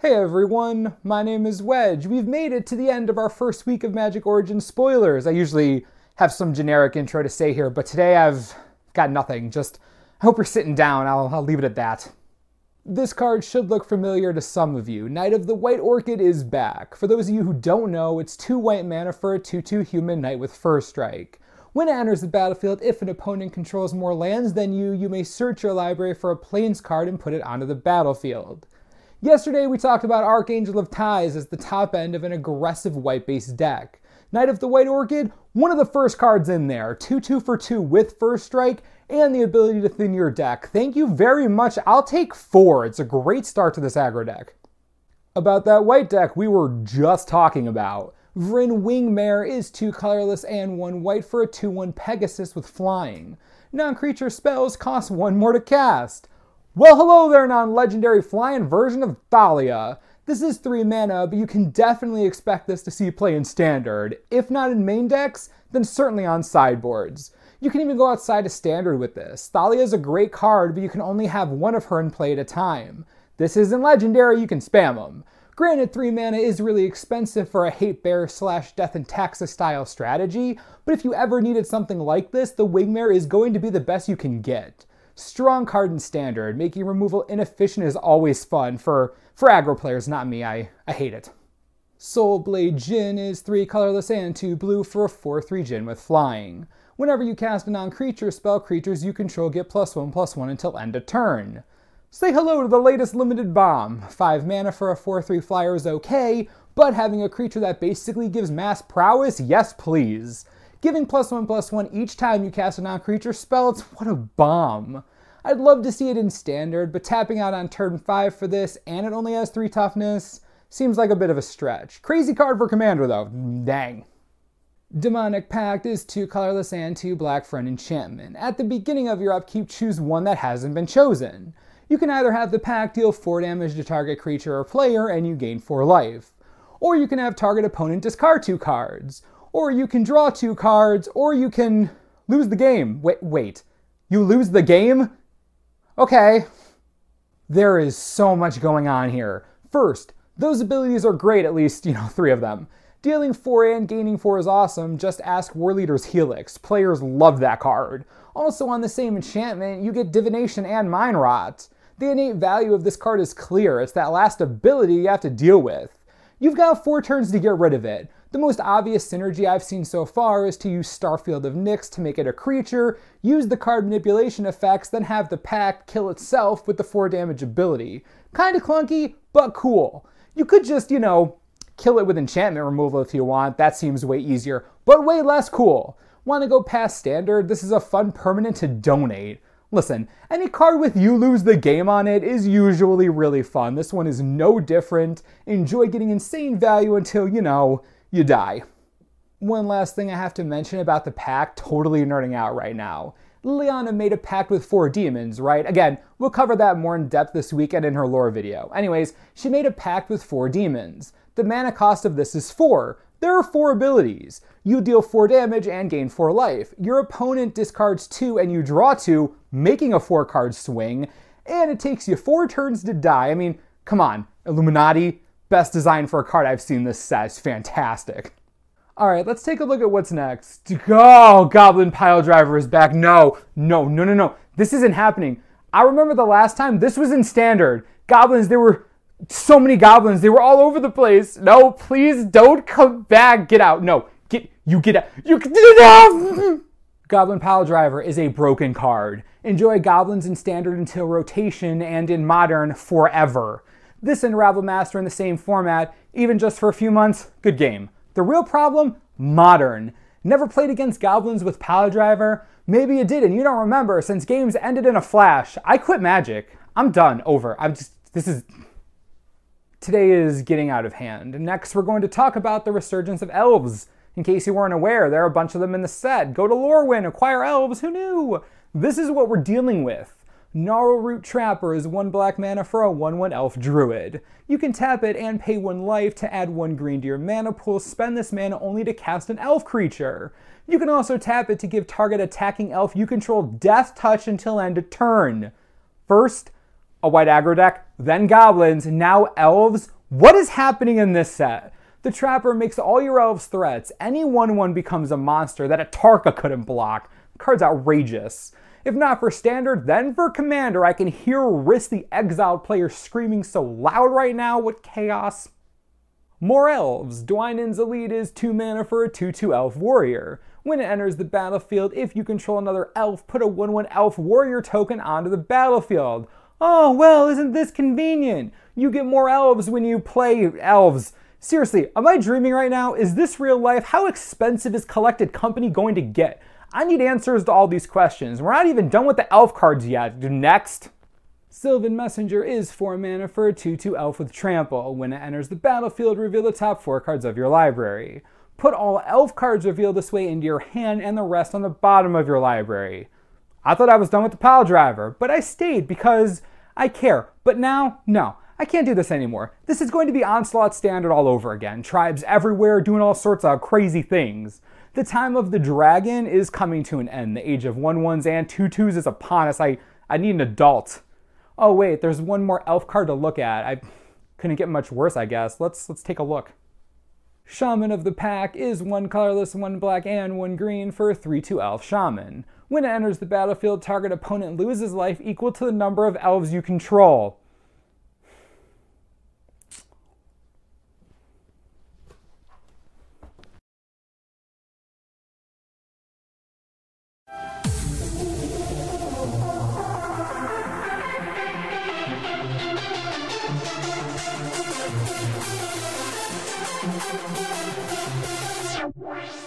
Hey everyone, my name is Wedge. We've made it to the end of our first week of Magic Origins spoilers. I usually have some generic intro to say here, but today I've got nothing. Just, I hope you're sitting down. I'll leave it at that. This card should look familiar to some of you. Knight of the White Orchid is back. For those of you who don't know, it's 2 white mana for a 2/2 human knight with first strike. When it enters the battlefield, if an opponent controls more lands than you may search your library for a plains card and put it onto the battlefield. Yesterday we talked about Archangel of Ties as the top end of an aggressive white-based deck. Knight of the White Orchid, one of the first cards in there, 2/2 for 2 with first strike and the ability to thin your deck. Thank you very much, I'll take 4. It's a great start to this aggro deck. About that white deck we were just talking about. Vryn Wingmare is 2 colorless and 1 white for a 2/1 Pegasus with flying. Non-creature spells cost 1 more to cast. Well, hello there, non-legendary flying version of Thalia. This is 3 mana, but you can definitely expect this to see play in Standard. If not in main decks, then certainly on sideboards. You can even go outside of Standard with this. Thalia is a great card, but you can only have one of her in play at a time. This isn't Legendary, you can spam them. Granted, 3 mana is really expensive for a Hate Bear / Death and Taxes style strategy, but if you ever needed something like this, the Wingmare is going to be the best you can get. Strong card in Standard, making removal inefficient is always fun for aggro players, not me, I hate it. Soulblade Djinn is 3 colorless and 2 blue for a 4/3 Djinn with flying. Whenever you cast a non-creature spell, creatures you control get +1/+1 until end of turn. Say hello to the latest limited bomb. 5 mana for a 4/3 flyer is okay, but having a creature that basically gives mass prowess, yes please. Giving +1/+1 each time you cast a non-creature spell, it's what a bomb. I'd love to see it in Standard, but tapping out on turn 5 for this, and it only has 3 toughness, seems like a bit of a stretch. Crazy card for Commander though, dang. Demonic Pact is 2 colorless and 2 black for an enchantment. At the beginning of your upkeep, choose one that hasn't been chosen. You can either have the Pact deal 4 damage to target creature or player and you gain 4 life. Or you can have target opponent discard 2 cards. Or you can draw 2 cards, or you can lose the game. Wait, you lose the game? Okay. There is so much going on here. First, those abilities are great, at least, 3 of them. Dealing 4 and gaining 4 is awesome, just ask Warleader's Helix. Players love that card. Also on the same enchantment, you get Divination and Mind Rot. The innate value of this card is clear, it's that last ability you have to deal with. You've got 4 turns to get rid of it. The most obvious synergy I've seen so far is to use Starfield of Nyx to make it a creature, use the card manipulation effects, then have the Pact kill itself with the 4 damage ability. Kinda clunky, but cool. You could just, kill it with enchantment removal if you want, that seems way easier, but way less cool. Want to go past Standard? This is a fun permanent to donate. Listen, any card with you lose the game on it is usually really fun. This one is no different. Enjoy getting insane value until, you die. One last thing I have to mention about the Pact, totally nerding out right now. Liliana made a pact with 4 demons, right? Again, we'll cover that more in depth this weekend in her lore video. Anyways, she made a pact with 4 demons. The mana cost of this is 4. There are 4 abilities. You deal 4 damage and gain 4 life. Your opponent discards 2 and you draw 2, making a 4-card swing, and it takes you 4 turns to die. I mean, come on, Illuminati, best design for a card I've seen this set. It's fantastic. Alright, let's take a look at what's next. Oh, Goblin Piledriver is back. No. This isn't happening. I remember the last time this was in Standard. Goblins, there were so many goblins. They were all over the place. No, please don't come back. Get out. No, get out. You get out. Goblin Piledriver is a broken card. Enjoy goblins in Standard until rotation and in Modern forever. This and Rabble Master in the same format, even just for a few months, good game. The real problem? Modern. Never played against goblins with Piledriver? Maybe you did and you don't remember since games ended in a flash. I quit Magic. I'm done. Over. Today is getting out of hand. Next, we're going to talk about the Resurgence of Elves. In case you weren't aware, there are a bunch of them in the set. Go to Lorwyn, acquire elves, who knew? This is what we're dealing with. Gnarlroot Trapper is 1 black mana for a 1/1 elf druid. You can tap it and pay 1 life to add 1 green to your mana pool. Spend this mana only to cast an elf creature. You can also tap it to give target attacking elf you control death touch until end of turn. First, a white aggro deck, then goblins, now elves. What is happening in this set? The Trapper makes all your elves threats. Any 1/1 becomes a monster that a Tarka couldn't block. The card's outrageous. If not for Standard, then for Commander. I can hear Risk the Exiled player screaming so loud right now. What chaos. More elves. Dwynen's Elite is 2 mana for a 2/2 elf warrior. When it enters the battlefield, if you control another elf, put a 1/1 elf warrior token onto the battlefield. Oh, well, isn't this convenient? You get more elves when you play elves. Seriously, am I dreaming right now? Is this real life? How expensive is Collected Company going to get? I need answers to all these questions. We're not even done with the elf cards yet. Next. Sylvan Messenger is 4 mana for a 2/2 elf with trample. When it enters the battlefield, reveal the top 4 cards of your library. Put all elf cards revealed this way into your hand and the rest on the bottom of your library. I thought I was done with the Piledriver, but I stayed because I care. But now, no. I can't do this anymore. This is going to be Onslaught Standard all over again. Tribes everywhere doing all sorts of crazy things. The time of the dragon is coming to an end. The age of 1/1s and 2/2s is upon us. I need an adult. Oh wait, there's one more elf card to look at. I couldn't get much worse, I guess. Let's take a look. Shaman of the Pact is 1 colorless, 1 black, and 1 green for a 3/2 elf shaman. When it enters the battlefield, target opponent loses life equal to the number of elves you control. What?